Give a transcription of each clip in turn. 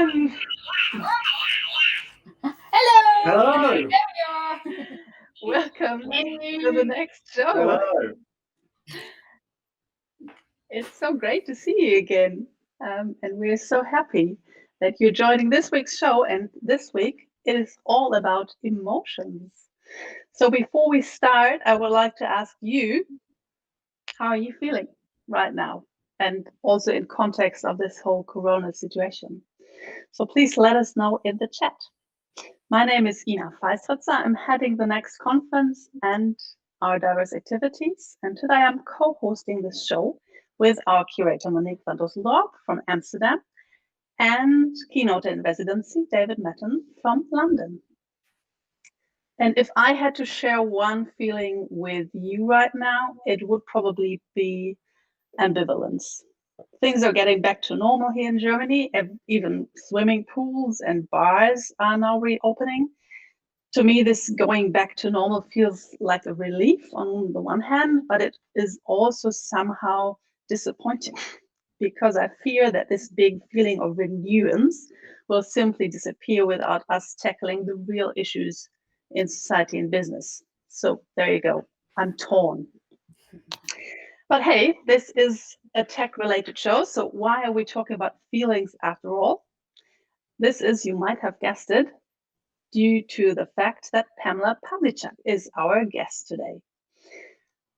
everyone. Hello. Hello. There we are. Welcome to the next show. Hello. It's so great to see you again. And we're so happy that you're joining this week's show. And this week, it is all about emotions. So before we start, I would like to ask you, how are you feeling right now? And also in context of this whole Corona situation. So please let us know in the chat. My name is Ina Feistritzer. I'm heading the next conference and our diverse activities. And today I'm co-hosting this show with our curator Monique van Dusseldorp from Amsterdam and keynote in residency David Metten from London. And if I had to share one feeling with you right now, it would probably be ambivalence. Things are getting back to normal here in Germany. Even swimming pools and bars are now reopening. To me, this going back to normal feels like a relief on the one hand, but it is also somehow disappointing because I fear that this big feeling of renewance will simply disappear without us tackling the real issues in society and business. So there you go. I'm torn. But hey, this is a tech-related show, so why are we talking about feelings after all? This is, you might have guessed it, due to the fact that Pamela Pavliscak is our guest today.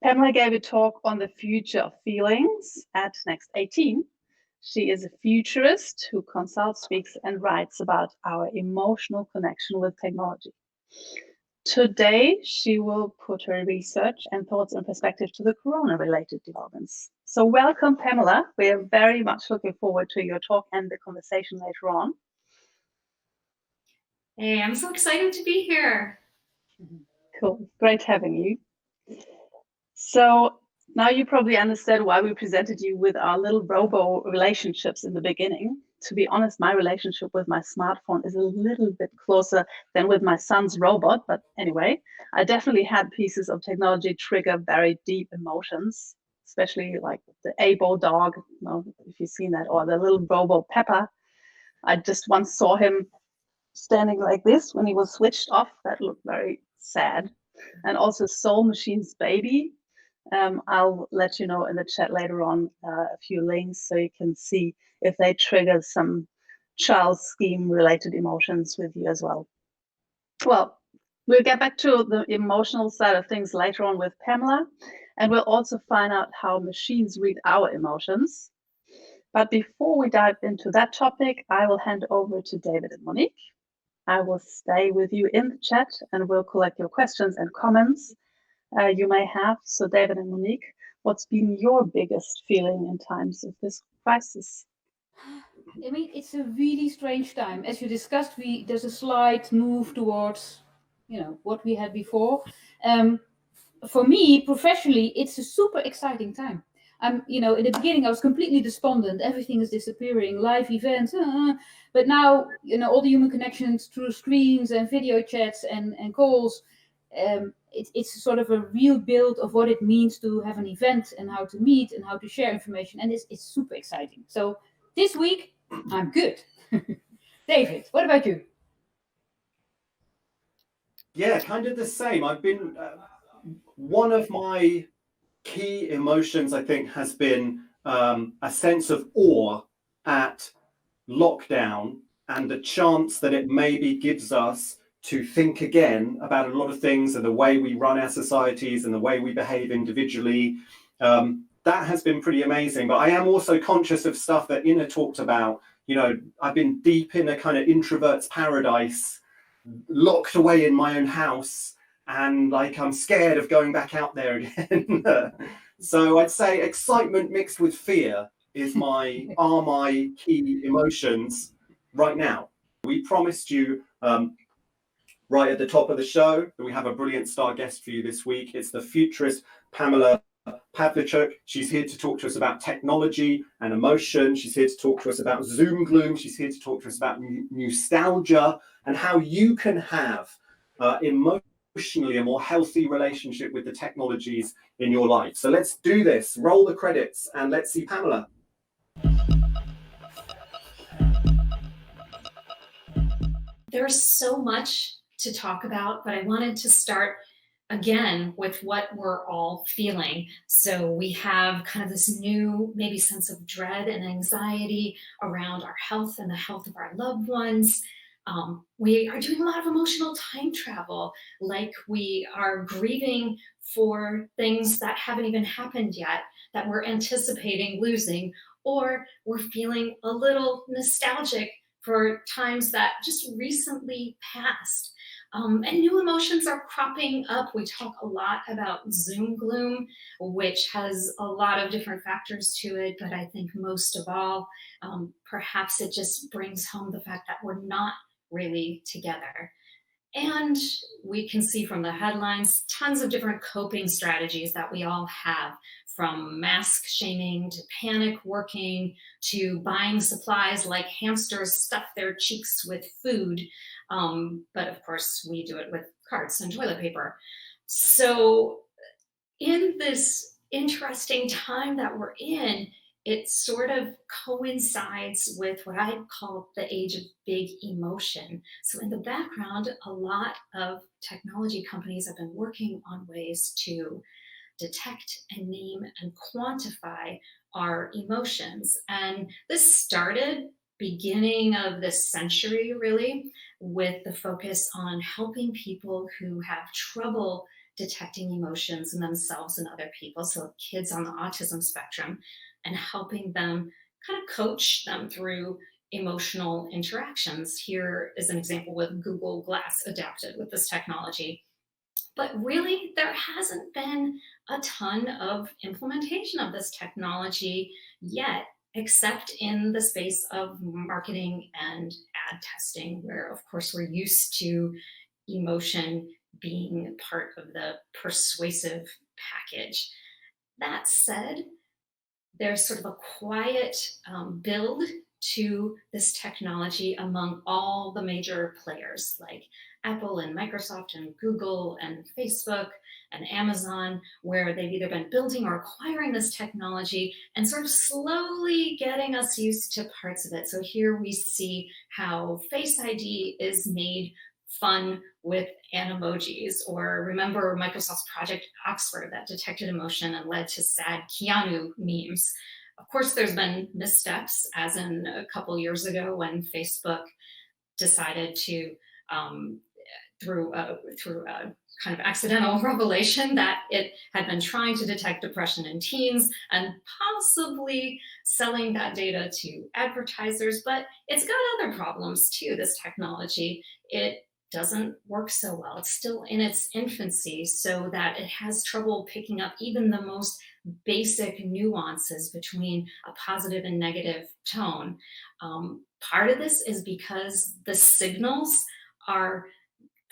Pamela gave a talk on the future of feelings at Next 18. She is a futurist who consults, speaks, and writes about our emotional connection with technology. Today, she will put her research and thoughts in perspective to the Corona-related developments. So welcome, Pamela. We are very much looking forward to your talk and the conversation later on. Hey, I'm so excited to be here. Cool. Great having you. So now you probably understand why we presented you with our little robo relationships in the beginning. To be honest, my relationship with my smartphone is a little bit closer than with my son's robot. But anyway, I definitely had pieces of technology trigger very deep emotions, especially like the Abo dog, you know, if you've seen that, or the little robo Pepper. I just once saw him standing like this when he was switched off. That looked very sad. And also Soul Machine's Baby. I'll let you know in the chat later on a few links so you can see if they trigger some child scheme related emotions with you as well. Well, we'll get back to the emotional side of things later on with Pamela, and we'll also find out how machines read our emotions. But before we dive into that topic, I will hand over to David and Monique. I will stay with you in the chat and we'll collect your questions and comments you may have. So David and Monique, what's been your biggest feeling in times of this crisis? I mean, it's a really strange time. As you discussed, there's a slight move towards, what we had before. For me, professionally, it's a super exciting time. In the beginning, I was completely despondent. Everything is disappearing, live events. But now, all the human connections through screens and video chats and calls, it's sort of a real build of what it means to have an event and how to meet and how to share information. And it's super exciting. So this week, I'm good. David, what about you? Yeah, kind of the same. I've been, one of my key emotions, I think, has been a sense of awe at lockdown and the chance that it maybe gives us to think again about a lot of things and the way we run our societies and the way we behave individually. That has been pretty amazing. But I am also conscious of stuff that Ina talked about. I've been deep in a kind of introvert's paradise, locked away in my own house, and I'm scared of going back out there again. So I'd say excitement mixed with fear are my key emotions right now. We promised you right at the top of the show that we have a brilliant star guest for you this week. It's the futurist Pamela Pavliscak. She's here to talk to us about technology and emotion. She's here to talk to us about Zoom gloom. She's here to talk to us about nostalgia and how you can have emotionally a more healthy relationship with the technologies in your life. So let's do this. Roll the credits and let's see Pamela. there's so much to talk about, but I wanted to start again with what we're all feeling. So we have kind of this new maybe sense of dread and anxiety around our health and the health of our loved ones. We are doing a lot of emotional time travel, like we are grieving for things that haven't even happened yet, that we're anticipating losing, or we're feeling a little nostalgic for times that just recently passed. And new emotions are cropping up. We talk a lot about Zoom gloom, which has a lot of different factors to it, but I think most of all, perhaps it just brings home the fact that we're not really together. And we can see from the headlines tons of different coping strategies that we all have, from mask shaming to panic working to buying supplies like hamsters stuff their cheeks with food. But of course, we do it with cards and toilet paper. So in this interesting time that we're in, it sort of coincides with what I call the age of big emotion. So in the background, a lot of technology companies have been working on ways to detect and name and quantify our emotions. And this started beginning of this century, really, with the focus on helping people who have trouble detecting emotions in themselves and other people, so kids on the autism spectrum, and helping them kind of coach them through emotional interactions. Here is an example with Google Glass adapted with this technology. But really, there hasn't been a ton of implementation of this technology yet, except in the space of marketing and ad testing, where, of course, we're used to emotion being part of the persuasive package. That said, there's sort of a quiet build to this technology among all the major players like Apple and Microsoft and Google and Facebook and Amazon, where they've either been building or acquiring this technology and sort of slowly getting us used to parts of it. So here we see how Face ID is made fun with animojis, or remember Microsoft's Project Oxford that detected emotion and led to sad Keanu memes. Of course, there's been missteps, as in a couple years ago when Facebook decided to, through a kind of accidental revelation, that it had been trying to detect depression in teens and possibly selling that data to advertisers. But it's got other problems too, this technology. It doesn't work so well. It's still in its infancy, so that it has trouble picking up even the most basic nuances between a positive and negative tone. Part of this is because the signals are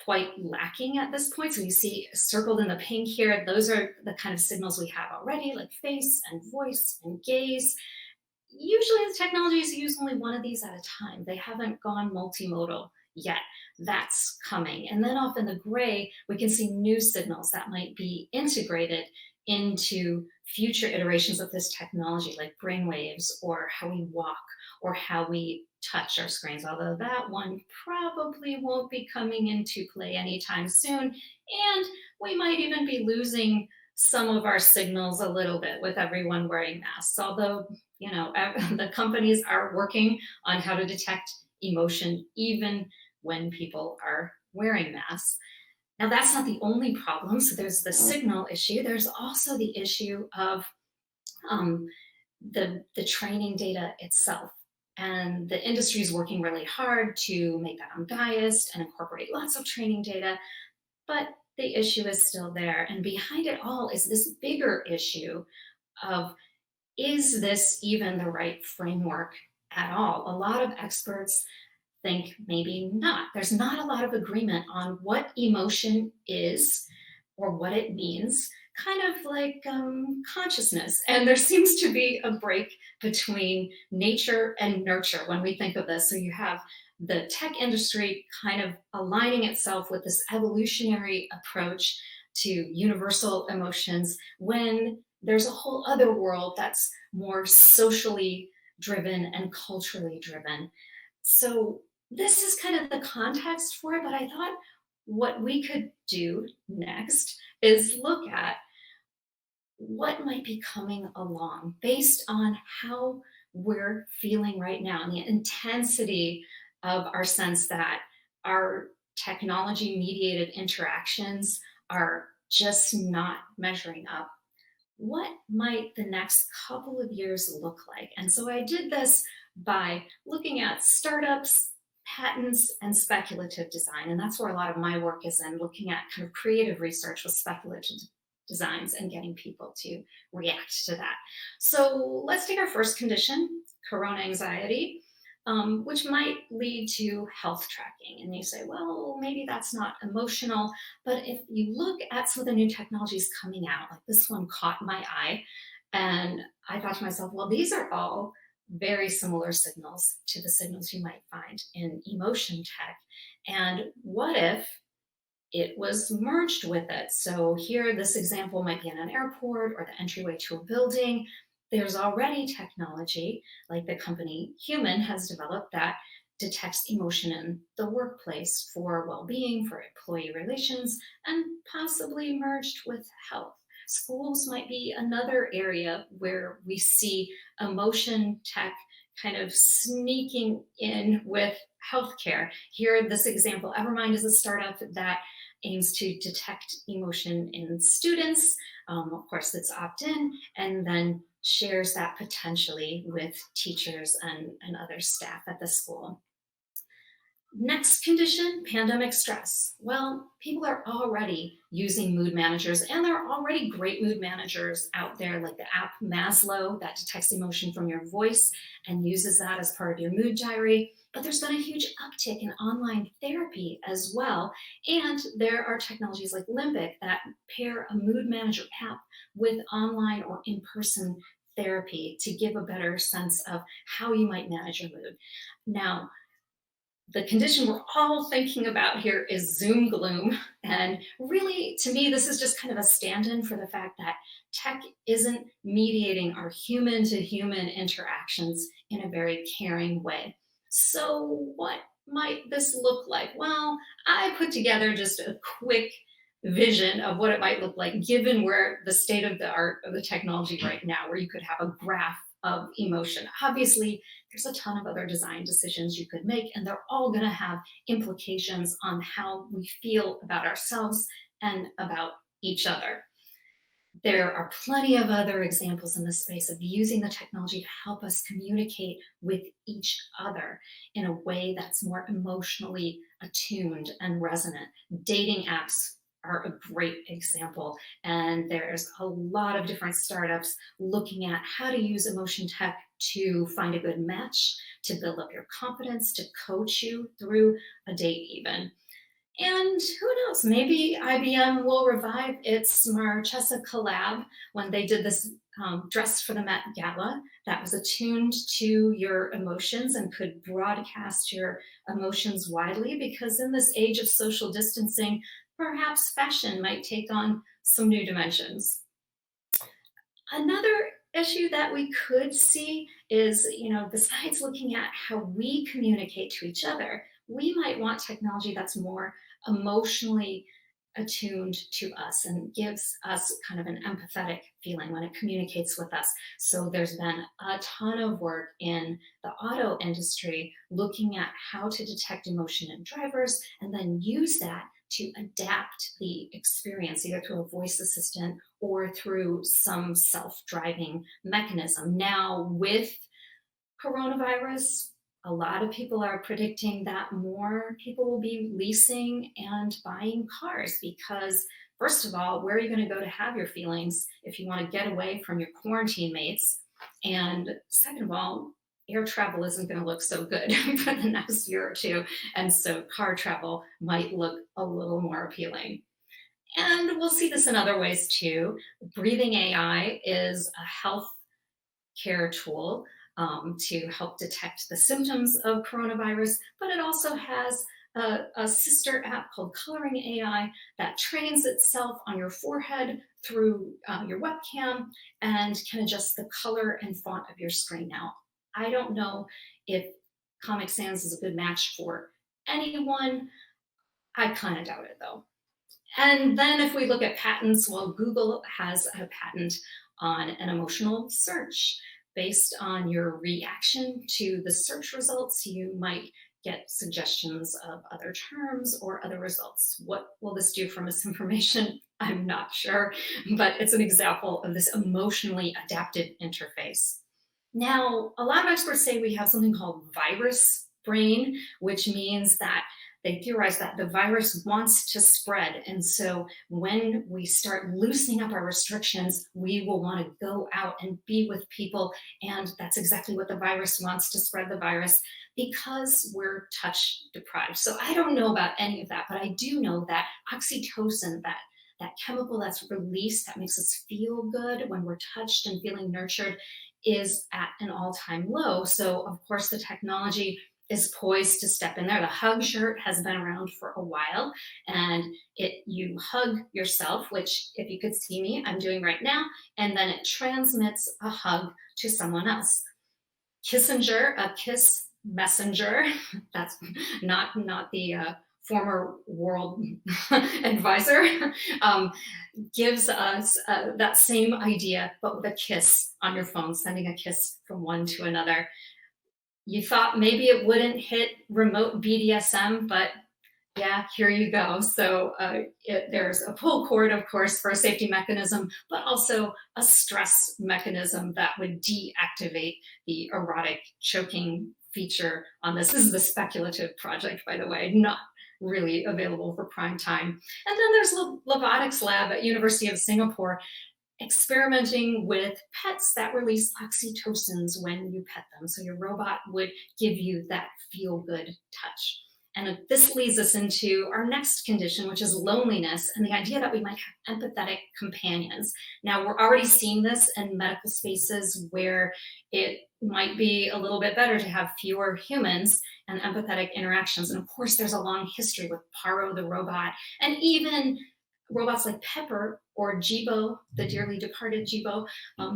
quite lacking at this point. So you see circled in the pink here, those are the kind of signals we have already, like face and voice and gaze. Usually the technologies use only one of these at a time. They haven't gone multimodal yet. That's coming. And then off in the gray, we can see new signals that might be integrated into future iterations of this technology, like brainwaves, or how we walk, or how we touch our screens, although that one probably won't be coming into play anytime soon. And we might even be losing some of our signals a little bit with everyone wearing masks, although, you know, the companies are working on how to detect emotion even when people are wearing masks. Now, that's not the only problem. So there's the signal issue. There's also the issue of the training data itself. And the industry is working really hard to make that unbiased and incorporate lots of training data. But the issue is still there. And behind it all is this bigger issue of, is this even the right framework at all? A lot of experts think maybe not. There's not a lot of agreement on what emotion is or what it means, kind of like consciousness. And there seems to be a break between nature and nurture when we think of this. So you have the tech industry kind of aligning itself with this evolutionary approach to universal emotions, when there's a whole other world that's more socially driven and culturally driven. So this is kind of the context for it, but I thought what we could do next is look at what might be coming along based on how we're feeling right now and the intensity of our sense that our technology mediated interactions are just not measuring up. What might the next couple of years look like? And so I did this by looking at startups, patents, and speculative design. And that's where a lot of my work is in, looking at kind of creative research with speculative designs and getting people to react to that. So let's take our first condition, corona anxiety, which might lead to health tracking. And you say, well, maybe that's not emotional. But if you look at some of the new technologies coming out, like this one caught my eye, and I thought to myself, well, these are all very similar signals to the signals you might find in emotion tech. And what if it was merged with it? So here, this example might be in an airport or the entryway to a building. There's already technology, like the company Human has developed, that detects emotion in the workplace for well-being, for employee relations, and possibly merged with health. Schools might be another area where we see emotion tech kind of sneaking in with healthcare. Here, this example, Evermind is a startup that aims to detect emotion in students. Of course, it's opt-in, and then shares that potentially with teachers and other staff at the school. Next condition, pandemic stress. Well, people are already using mood managers, and there are already great mood managers out there, like the app Maslow that detects emotion from your voice and uses that as part of your mood diary. But there's been a huge uptick in online therapy as well. And there are technologies like Limbic that pair a mood manager app with online or in-person therapy to give a better sense of how you might manage your mood. Now, the condition we're all thinking about here is Zoom gloom. And really, to me, this is just kind of a stand-in for the fact that tech isn't mediating our human-to-human interactions in a very caring way. So what might this look like? Well, I put together just a quick vision of what it might look like given where the state of the art of the technology right now, where you could have a graph of emotion. Obviously, there's a ton of other design decisions you could make, and they're all going to have implications on how we feel about ourselves and about each other. There are plenty of other examples in this space of using the technology to help us communicate with each other in a way that's more emotionally attuned and resonant. Dating apps are a great example, and there's a lot of different startups looking at how to use emotion tech to find a good match, to build up your confidence, to coach you through a date even. And who knows, maybe IBM will revive its Marchesa collab when they did this dress for the Met Gala that was attuned to your emotions and could broadcast your emotions widely, because in this age of social distancing, perhaps fashion might take on some new dimensions. Another issue that we could see is, besides looking at how we communicate to each other, we might want technology that's more emotionally attuned to us and gives us kind of an empathetic feeling when it communicates with us. So there's been a ton of work in the auto industry looking at how to detect emotion in drivers and then use that to adapt the experience, either through a voice assistant or through some self-driving mechanism. Now, with coronavirus, a lot of people are predicting that more people will be leasing and buying cars because, first of all, where are you going to go to have your feelings if you want to get away from your quarantine mates? And second of all, air travel isn't going to look so good for the next year or two. And so car travel might look a little more appealing. And we'll see this in other ways too. Breathing AI is a health care tool to help detect the symptoms of coronavirus, but it also has a sister app called Coloring AI that trains itself on your forehead through your webcam and can adjust the color and font of your screen. Now, I don't know if Comic Sans is a good match for anyone. I kind of doubt it though. And then if we look at patents, well, Google has a patent on an emotional search. Based on your reaction to the search results, you might get suggestions of other terms or other results. What will this do for misinformation? I'm not sure, but it's an example of this emotionally adapted interface. Now, a lot of experts say we have something called virus brain, which means that they theorize that the virus wants to spread. And so when we start loosening up our restrictions, we will want to go out and be with people. And that's exactly what the virus wants, to spread the virus, because we're touch deprived. So I don't know about any of that, but I do know that oxytocin, that chemical that's released that makes us feel good when we're touched and feeling nurtured, is at an all-time low. So of course the technology is poised to step in there. The hug shirt has been around for a while, and you hug yourself, which if you could see me, I'm doing right now, and then it transmits a hug to someone else. Kissinger, a kiss messenger, that's not the former world advisor, gives us that same idea, but with a kiss on your phone, sending a kiss from one to another. You thought maybe it wouldn't hit remote BDSM, but yeah, here you go. So there's a pull cord, of course, for a safety mechanism, but also a stress mechanism that would deactivate the erotic choking feature on this. This is the speculative project, by the way, not really available for prime time. And then there's the Lobotics Lab at University of Singapore, experimenting with pets that release oxytocins when you pet them. So your robot would give you that feel-good touch. And this leads us into our next condition, which is loneliness, and the idea that we might have empathetic companions. Now, we're already seeing this in medical spaces where it might be a little bit better to have fewer humans and empathetic interactions. And of course, there's a long history with Paro the robot, and even robots like Pepper or Jibo, the dearly departed Jibo,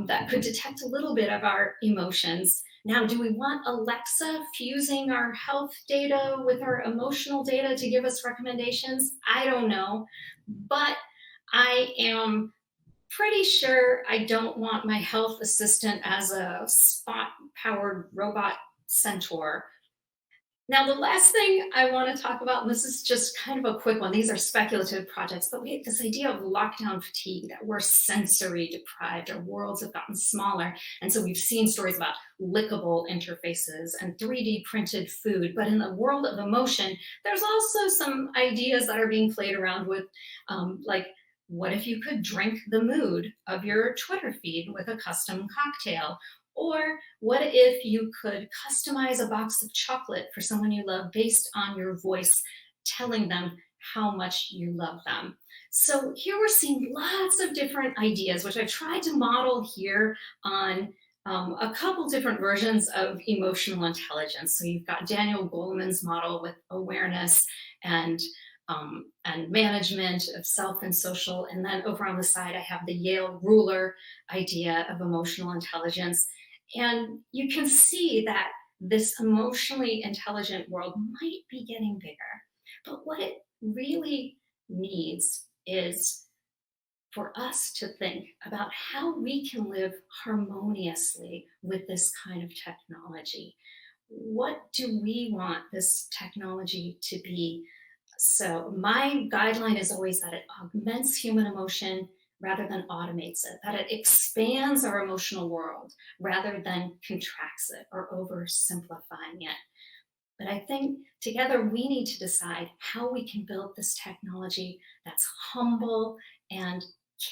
that could detect a little bit of our emotions. Now, do we want Alexa fusing our health data with our emotional data to give us recommendations? I don't know, but I am pretty sure I don't want my health assistant as a spot-powered robot centaur. Now, the last thing I want to talk about, and this is just kind of a quick one, these are speculative projects, but we have this idea of lockdown fatigue, that we're sensory deprived, our worlds have gotten smaller. And so we've seen stories about lickable interfaces and 3D printed food. But in the world of emotion, there's also some ideas that are being played around with, like, what if you could drink the mood of your Twitter feed with a custom cocktail? Or what if you could customize a box of chocolate for someone you love based on your voice, telling them how much you love them? So here we're seeing lots of different ideas, which I tried to model here on a couple different versions of emotional intelligence. So you've got Daniel Goleman's model with awareness and management of self and social. And then over on the side, I have the Yale ruler idea of emotional intelligence. And you can see that this emotionally intelligent world might be getting bigger. But what it really needs is for us to think about how we can live harmoniously with this kind of technology. What do we want this technology to be? So my guideline is always that it augments human emotion rather than automates it, that it expands our emotional world rather than contracts it or oversimplifying it. But I think together we need to decide how we can build this technology that's humble and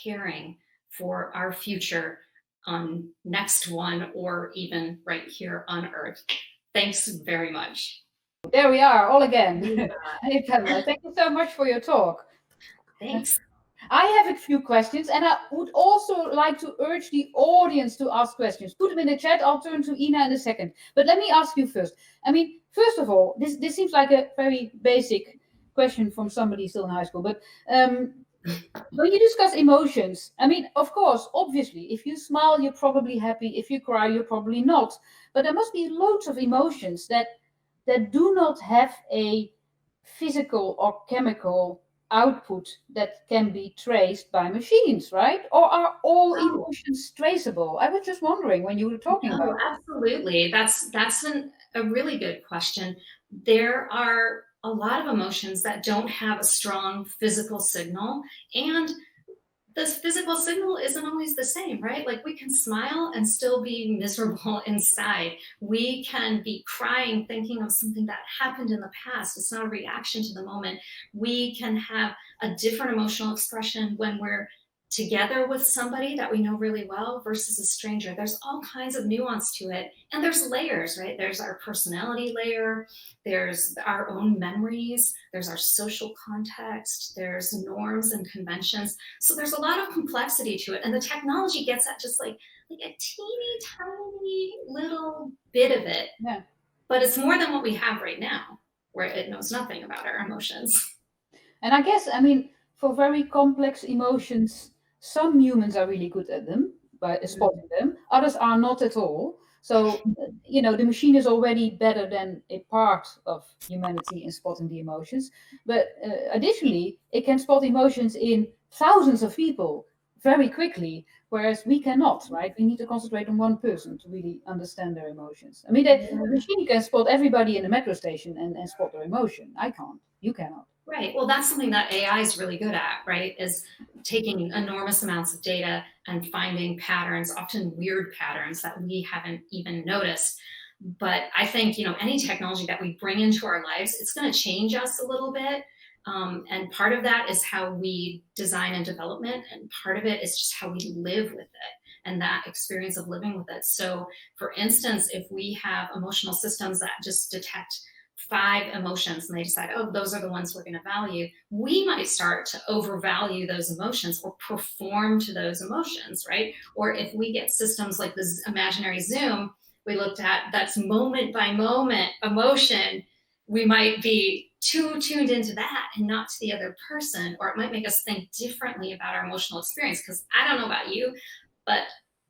caring for our future on next one or even right here on Earth. Thanks very much. There we are, all again. Hey, Pamela, thank you so much for your talk. Thanks. I have a few questions, and I would also like to urge the audience to ask questions. Put them in the chat. I'll turn to Ina in a second. But let me ask you first. I mean, first of all, this seems like a very basic question from somebody still in high school. But when you discuss emotions, I mean, of course, obviously, if you smile, you're probably happy. If you cry, you're probably not. But there must be loads of emotions that that do not have a physical or chemical output that can be traced by machines, right? Or are all emotions traceable? I was just wondering when you were talking about it. Absolutely. That's a really good question. There are a lot of emotions that don't have a strong physical signal, and this physical signal isn't always the same, right? Like we can smile and still be miserable inside. We can be crying thinking of something that happened in the past. It's not a reaction to the moment. We can have a different emotional expression when we're together with somebody that we know really well versus a stranger. There's all kinds of nuance to it. And there's layers, right? There's our personality layer, there's our own memories, there's our social context, there's norms and conventions. So there's a lot of complexity to it. And the technology gets at just like a teeny tiny little bit of it. Yeah. But it's more than what we have right now, where it knows nothing about our emotions. And I guess, I mean, for very complex emotions, some humans are really good at them, by spotting them. Others are not at all. So, the machine is already better than a part of humanity in spotting the emotions. But additionally, it can spot emotions in thousands of people very quickly, whereas we cannot, right? We need to concentrate on one person to really understand their emotions. I mean, the machine can spot everybody in the metro station and spot their emotion. I can't. You cannot. Right. Well, that's something that AI is really good at, right? Is taking enormous amounts of data and finding patterns, often weird patterns that we haven't even noticed. But I think, any technology that we bring into our lives, it's going to change us a little bit. And part of that is how we design and development. And part of it is just how we live with it and that experience of living with it. So for instance, if we have emotional systems that just detect 5 emotions and they decide, oh, those are the ones we're going to value, we might start to overvalue those emotions or perform to those emotions, right? Or if we get systems like this imaginary Zoom we looked at, that's moment by moment emotion, we might be too tuned into that and not to the other person, or it might make us think differently about our emotional experience. Because I don't know about you, but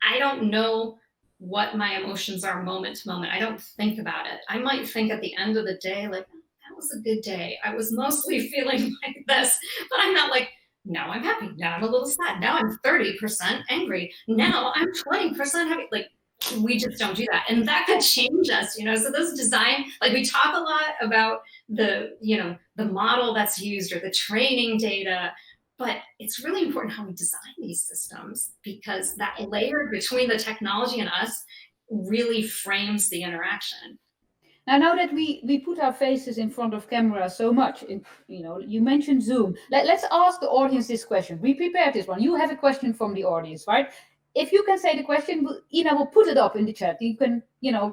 I don't know what my emotions are moment to moment. I don't think about it. I might think at the end of the day, like, that was a good day. I was mostly feeling like this, but I'm not like, now I'm happy. Now I'm a little sad. Now I'm 30% angry. Now I'm 20% happy. Like, we just don't do that. And that could change us, So those design, like we talk a lot about the model that's used or the training data, but it's really important how we design these systems, because that layer between the technology and us really frames the interaction. Now that we put our faces in front of camera so much, you mentioned Zoom. Let's ask the audience this question. We prepared this one. You have a question from the audience, right? If you can say the question, Ina will put it up in the chat. You can,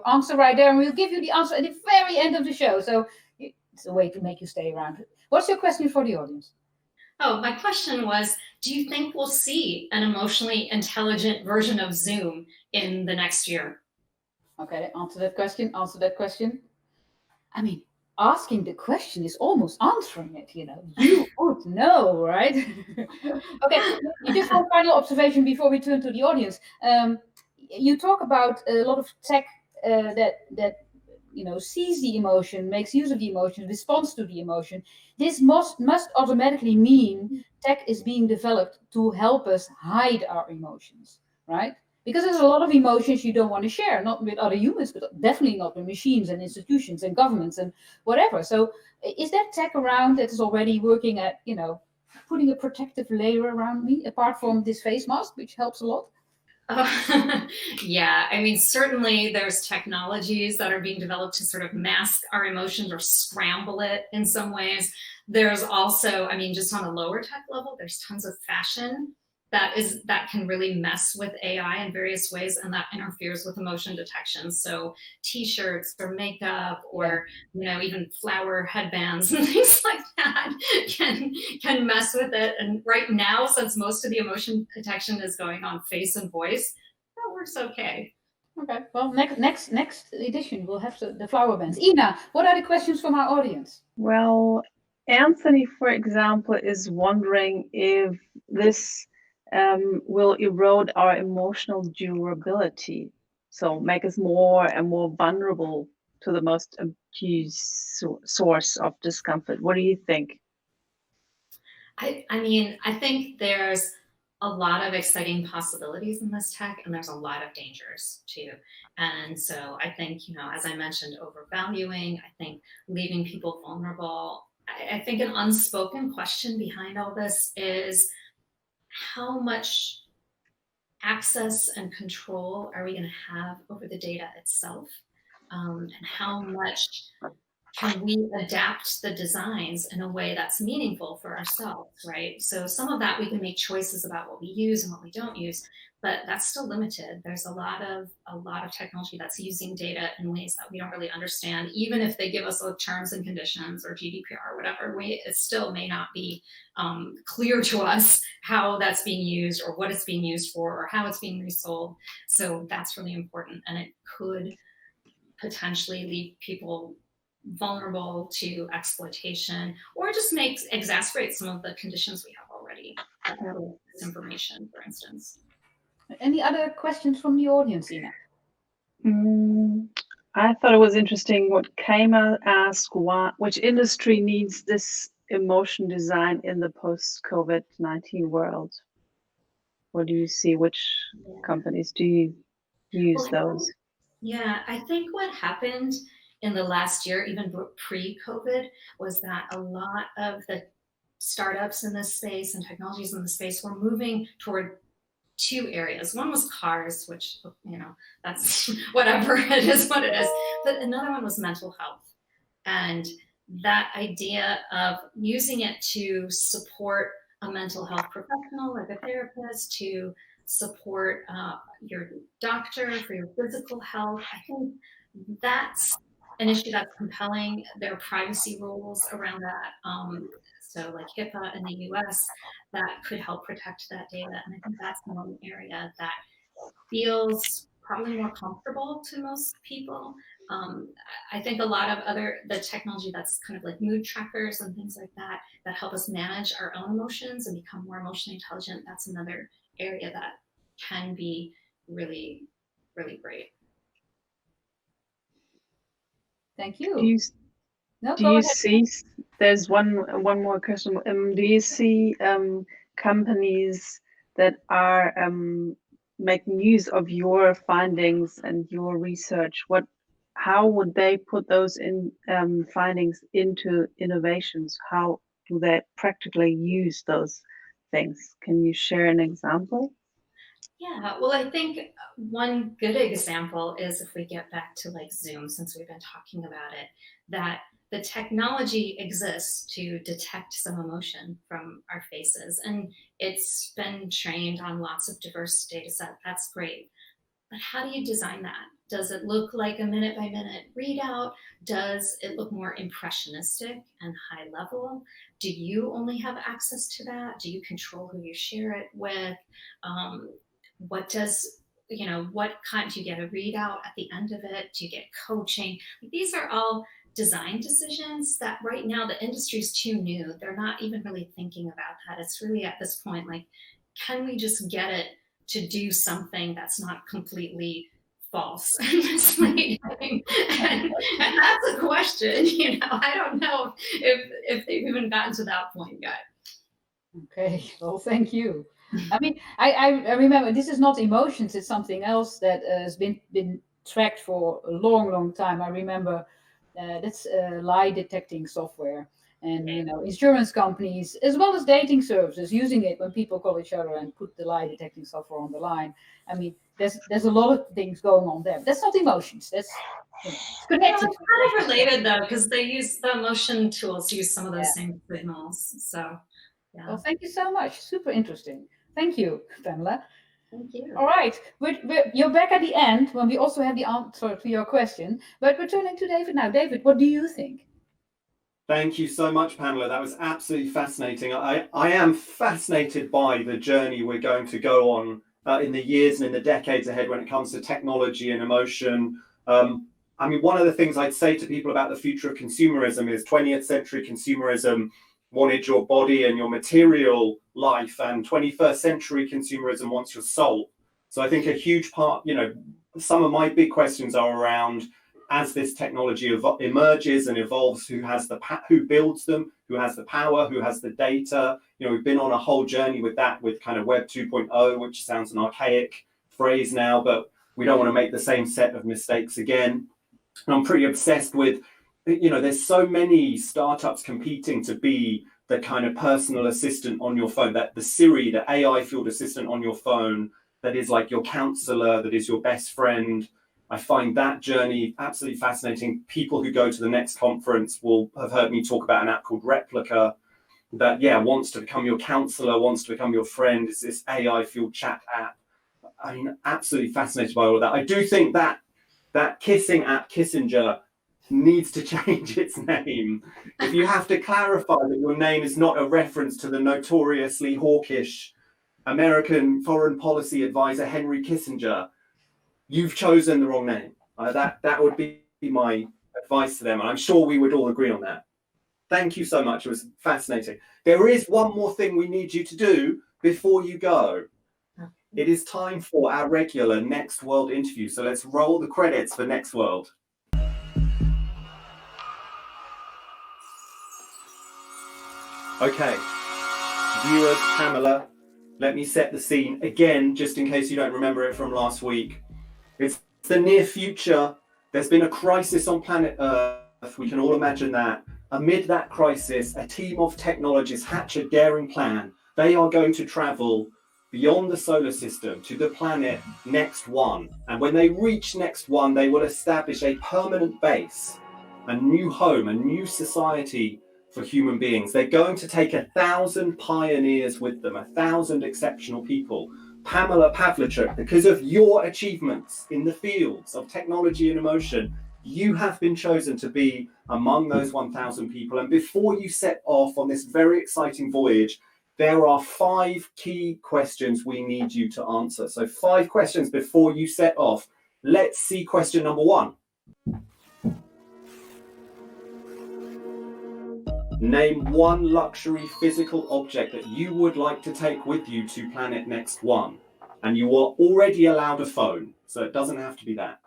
answer right there, and we'll give you the answer at the very end of the show. So it's a way to make you stay around. What's your question for the audience? Oh, my question was, do you think we'll see an emotionally intelligent version of Zoom in the next year? Okay, answer that question. I mean, asking the question is almost answering it, You would know, right? Okay, just one final observation before we turn to the audience. You talk about a lot of tech that sees the emotion, makes use of the emotion, responds to the emotion. This must automatically mean tech is being developed to help us hide our emotions, right? Because there's a lot of emotions you don't want to share, not with other humans, but definitely not with machines and institutions and governments and whatever. So is there tech around that is already working at, putting a protective layer around me, apart from this face mask, which helps a lot? Yeah, I mean, certainly there's technologies that are being developed to sort of mask our emotions or scramble it in some ways. There's also, I mean, just on a lower tech level, there's tons of fashion that can really mess with AI in various ways, and that interferes with emotion detection. So t-shirts or makeup or even flower headbands and things like that can mess with it. And right now, since most of the emotion detection is going on face and voice, that works okay. Okay, well, next edition we'll have the flower bands. Ina, what are the questions from our audience? Well, Anthony, for example, is wondering if this will erode our emotional durability, so make us more and more vulnerable to the most source of discomfort? What do you think? I mean, I think there's a lot of exciting possibilities in this tech, and there's a lot of dangers too. And so I think, as I mentioned, overvaluing, I think leaving people vulnerable. I think an unspoken question behind all this is how much access and control are we going to have over the data itself? And how much can we adapt the designs in a way that's meaningful for ourselves, right? So some of that we can make choices about what we use and what we don't use, but that's still limited. There's a lot of technology that's using data in ways that we don't really understand, even if they give us terms and conditions or GDPR or whatever. It still may not be clear to us how that's being used or what it's being used for or how it's being resold. So that's really important, and it could potentially leave people vulnerable to exploitation, or just exacerbate some of the conditions we have already. Disinformation, for instance. Any other questions from the audience, Ina? I thought it was interesting what Kama asked, which industry needs this emotion design in the post-COVID-19 world? What do you see? Which companies do you use those? Yeah, I think what happened in the last year, even pre-COVID, was that a lot of the startups in this space and technologies in the space were moving toward two areas. One was cars, which, that's whatever, it is what it is. But another one was mental health. And that idea of using it to support a mental health professional, like a therapist, to support your doctor for your physical health. I think that's an issue that's compelling. There are privacy rules around that. So like HIPAA in the US, that could help protect that data. And I think that's one area that feels probably more comfortable to most people. I think a lot of the technology that's kind of like mood trackers and things like that help us manage our own emotions and become more emotionally intelligent. That's another area that can be really, really great. Thank you. Do you see, there's one more question. Do you see companies that are making use of your findings and your research? How would they put those findings into innovations? How do they practically use those things? Can you share an example? Yeah, well, I think one good example is, if we get back to like Zoom, since we've been talking about it, that the technology exists to detect some emotion from our faces, and it's been trained on lots of diverse data set. That's great. But how do you design that? Does it look like a minute by minute readout? Does it look more impressionistic and high level? Do you only have access to that? Do you control who you share it with? What kind do you get a readout at the end of it? Do you get coaching? These are all design decisions that right now the industry is too new. They're not even really thinking about that. It's really at this point, like, can we just get it to do something that's not completely false and misleading? And that's a question, I don't know if they've even gotten to that point yet. Okay, well, thank you. I mean, I remember this is not emotions, it's something else that has been tracked for a long time. I remember that's lie detecting software. And, insurance companies, as well as dating services, using it when people call each other and put the lie detecting software on the line. I mean, there's a lot of things going on there. That's not emotions. That's connected. It's kind of related, though, because they use the emotion tools, use some of those same signals. So, yeah. Well, thank you so much. Super interesting. Thank you, Pamela. Thank you. All right. You're back at the end when we also have the answer to your question. But we're turning to David now. David, what do you think? Thank you so much, Pamela. That was absolutely fascinating. I am fascinated by the journey we're going to go on in the years and in the decades ahead when it comes to technology and emotion. I mean, one of the things I'd say to people about the future of consumerism is 20th century consumerism wanted your body and your material life, and 21st century consumerism wants your soul. So I think a huge part, some of my big questions are around as this technology emerges and evolves, who builds them, who has the power, who has the data. You know, we've been on a whole journey with that, with kind of Web 2.0, which sounds an archaic phrase now, but we don't want to make the same set of mistakes again. And I'm pretty obsessed with, you know, there's so many startups competing to be the kind of personal assistant on your phone, that the Siri, the AI field assistant on your phone, that is like your counselor, that is your best friend. I find that journey absolutely fascinating. People who go to the next conference will have heard me talk about an app called Replica that, wants to become your counselor, wants to become your friend. It's this AI fueled chat app. I mean, absolutely fascinated by all of that. I do think that kissing app, Kissinger, needs to change its name. If you have to clarify that your name is not a reference to the notoriously hawkish American foreign policy advisor Henry Kissinger, you've chosen the wrong name. That would be my advice to them. And I'm sure we would all agree on that. Thank you so much. It was fascinating. There is one more thing we need you to do before you go. It is time for our regular Next World interview. So let's roll the credits for Next World. Okay, viewers, Pamela, let me set the scene again, just in case you don't remember it from last week. It's the near future. There's been a crisis on planet Earth. We can all imagine that. Amid that crisis, a team of technologists hatch a daring plan. They are going to travel beyond the solar system to the planet Next One. And when they reach Next One, they will establish a permanent base, a new home, a new society for human beings. They're going to take 1,000 pioneers with them, 1,000 exceptional people. Pamela Pavliscak, because of your achievements in the fields of technology and emotion, you have been chosen to be among those 1,000 people. And before you set off on this very exciting voyage, there are 5 key questions we need you to answer. So 5 questions before you set off. Let's see question number 1. Name one luxury physical object that you would like to take with you to planet Next One. And you are already allowed a phone, so it doesn't have to be that.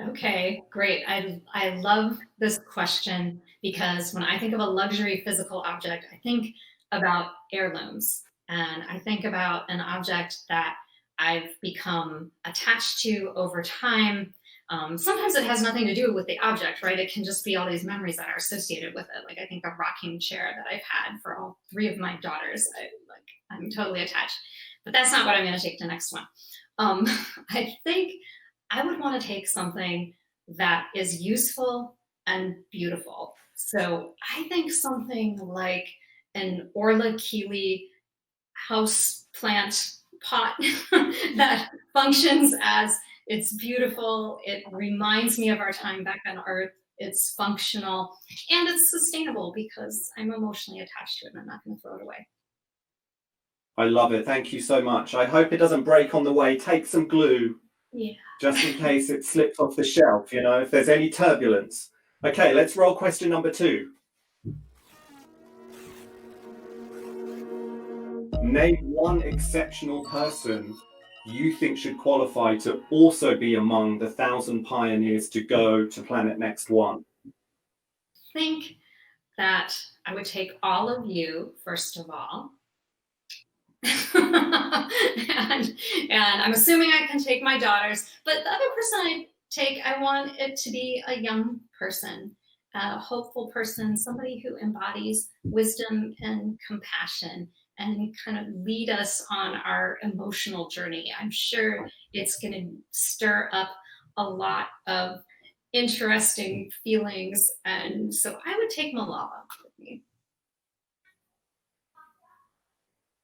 Okay, great. I love this question because when I think of a luxury physical object, I think about heirlooms, and I think about an object that I've become attached to over time. Sometimes it has nothing to do with the object, right? It can just be all these memories that are associated with it. Like I think a rocking chair that I've had for all 3 of my daughters. I'm totally attached, but that's not what I'm going to take to Next One. I think I would want to take something that is useful and beautiful. So I think something like an Orla Keeley house plant pot that functions as it's beautiful. It reminds me of our time back on Earth. It's functional and it's sustainable because I'm emotionally attached to it and I'm not going to throw it away. I love it. Thank you so much. I hope it doesn't break on the way. Take some glue. Yeah. Just in case it slips off the shelf, if there's any turbulence. Okay, let's roll question number 2. Name one exceptional person you think should qualify to also be among the 1,000 pioneers to go to planet Next One. I think that I would take all of you, first of all. and I'm assuming I can take my daughters, but the other person I want it to be a young person, a hopeful person, somebody who embodies wisdom and compassion and kind of lead us on our emotional journey. I'm sure it's going to stir up a lot of interesting feelings. And so I would take Malala with me.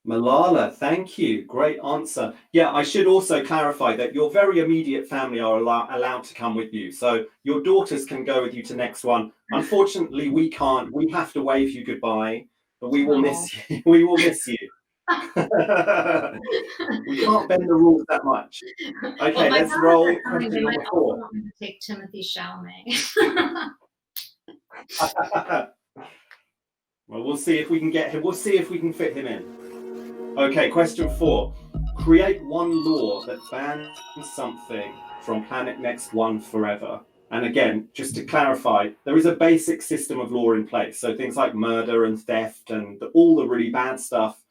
Malala, thank you. Great answer. Yeah, I should also clarify that your very immediate family are allowed to come with you. So your daughters can go with you to Next One. Unfortunately, we can't. We have to wave you goodbye, but we will miss you. We will miss you. We can't bend the rules that much. Okay, well, let's roll question number 4. Want me to take Timothy Chalamet. Well, we'll see if we can get him. We'll see if we can fit him in. Okay, question 4. Create one law that bans something from planet Next One forever. And again, just to clarify, there is a basic system of law in place. So things like murder and theft and all the really bad stuff,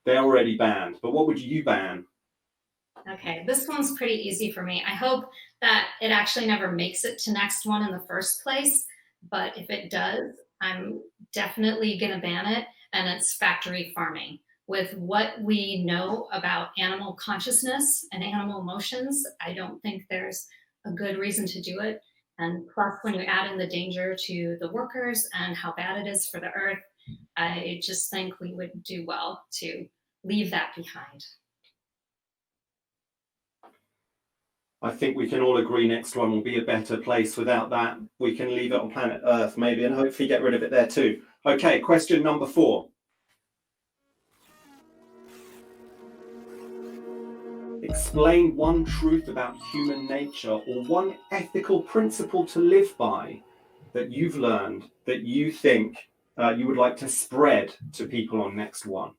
they're already banned. But what would you ban? Okay, this one's pretty easy for me. I hope that it actually never makes it to next one in the first place. But if it does, I'm definitely going to ban it. And it's factory farming. With what we know about animal consciousness and animal emotions, I don't think there's a good reason to do it. And plus, when you add in the danger to the workers and how bad it is for the earth, I just think we would do well to leave that behind. I think we can all agree next one will be a better place without that. We can leave it on planet Earth maybe and hopefully get rid of it there too. Okay, question number 4. Explain one truth about human nature or one ethical principle to live by that you've learned that you think you would like to spread to people on next one.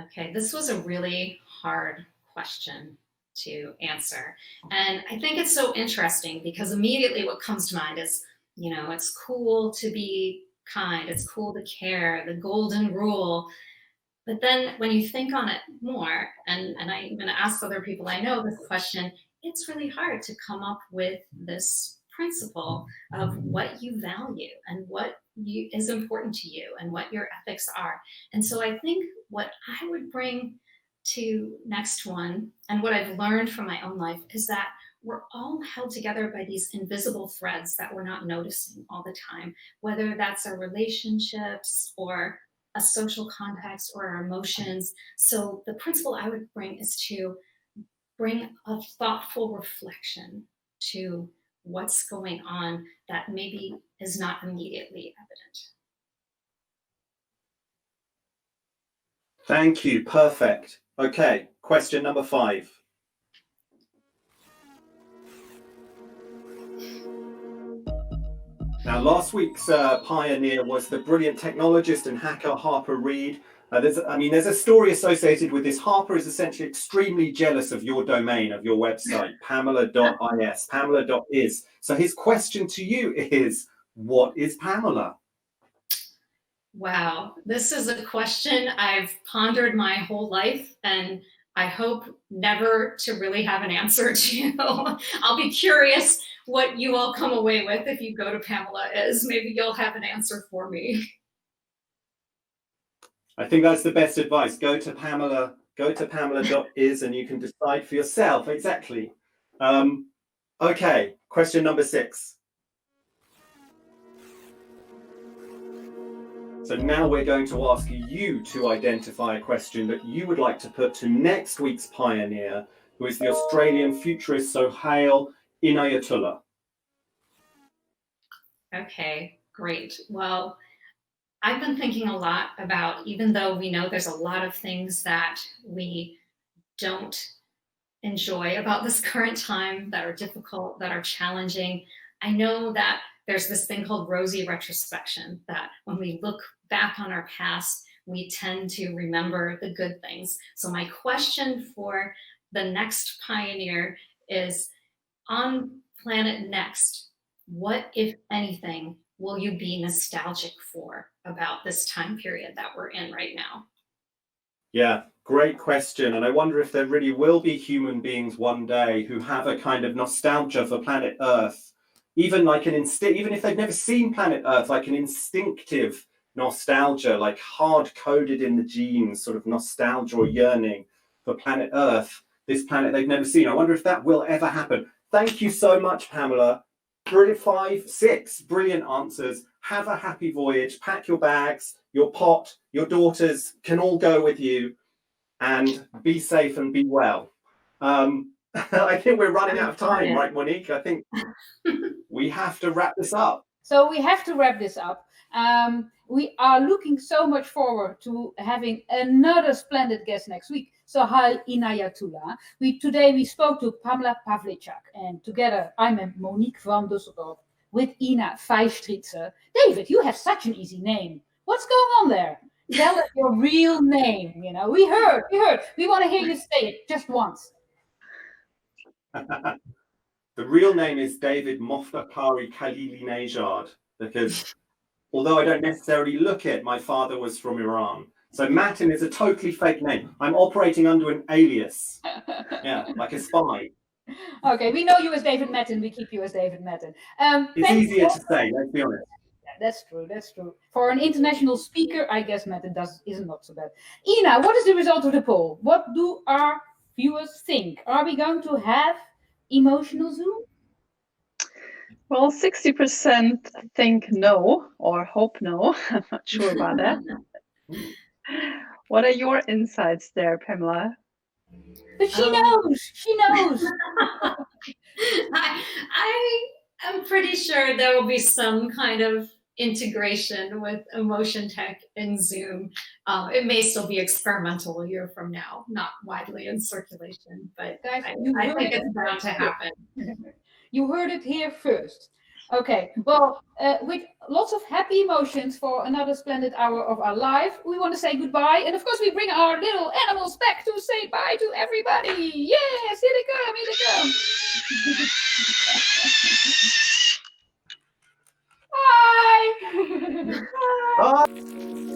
Okay, this was a really hard question to answer. And I think it's so interesting because immediately what comes to mind is, you know, it's cool to be kind, it's cool to care, the golden rule. But then when you think on it more, and I'm going to ask other people I know this question, it's really hard to come up with this principle of what you value and what is important to you and what your ethics are. And so I think what I would bring to next one and what I've learned from my own life is that we're all held together by these invisible threads that we're not noticing all the time, whether that's our relationships or a social context or our emotions. So the principle I would bring is to bring a thoughtful reflection to what's going on that maybe is not immediately evident. Thank you. Perfect. Okay, question number 5. Now, last week's pioneer was the brilliant technologist and hacker Harper Reed. There's a story associated with this. Harper is essentially extremely jealous of your domain, of your website, pamela.is, pamela.is. So his question to you is, what is Pamela? Wow, this is a question I've pondered my whole life, and I hope never to really have an answer to. I'll be curious what you all come away with if you go to Pamela is. Maybe you'll have an answer for me. I think that's the best advice. Go to pamela.is and you can decide for yourself. Exactly. Okay, question number 6. So now we're going to ask you to identify a question that you would like to put to next week's pioneer, who is the Australian futurist Sohail Inayatullah. Okay, great. Well, I've been thinking a lot about, even though we know there's a lot of things that we don't enjoy about this current time, that are difficult, that are challenging, I know that there's this thing called rosy retrospection, that when we look back on our past, we tend to remember the good things. So my question for the next pioneer is, on Planet Next, what, if anything, will you be nostalgic for about this time period that we're in right now? Yeah, great question. And I wonder if there really will be human beings one day who have a kind of nostalgia for planet Earth, even like even if they've never seen planet Earth, like an instinctive nostalgia, like hard coded in the genes, sort of nostalgia or yearning for planet Earth, this planet they've never seen. I wonder if that will ever happen. Thank you so much, Pamela. Brilliant, 6 brilliant answers. Have a happy voyage. Pack your bags, your pot, your daughters can all go with you, and be safe and be well. I think we're running out of time, right, Monique? I think we have to wrap this up. So we have to wrap this up. We are looking so much forward to having another splendid guest next week, Sohail Inayatullah. Today we spoke to Pamela Pavliscak, and together I'm Monique van Dusseldorp with Ina Vijstritzer. David, you have such an easy name. What's going on there? Tell us your real name. You know, we heard. We want to hear you say it just once. The real name is David Moftakari Khalili-Nejad, because although I don't necessarily look it, my father was from Iran. So Matin is a totally fake name. I'm operating under an alias. Yeah, like a spy. Okay, we know you as David Matin. We keep you as David Matin. It's easier to say, let's be honest. Yeah, that's true. That's true. For an international speaker, I guess Matin is not so bad. Ina, what is the result of the poll? What do our viewers think? Are we going to have emotional Zoom? Well, 60% think no or hope no. I'm not sure about that. What are your insights there, Pamela? But she knows. She knows. I am pretty sure there will be some kind of integration with emotion tech in Zoom. It may still be experimental a year from now, not widely in circulation, but Guys, I think it's bound to happen. You heard it here first. Okay, well, with lots of happy emotions for another splendid hour of our life, we want to say goodbye. And of course, we bring our little animals back to say bye to everybody. Yes, here they come, here they come. Bye. Bye.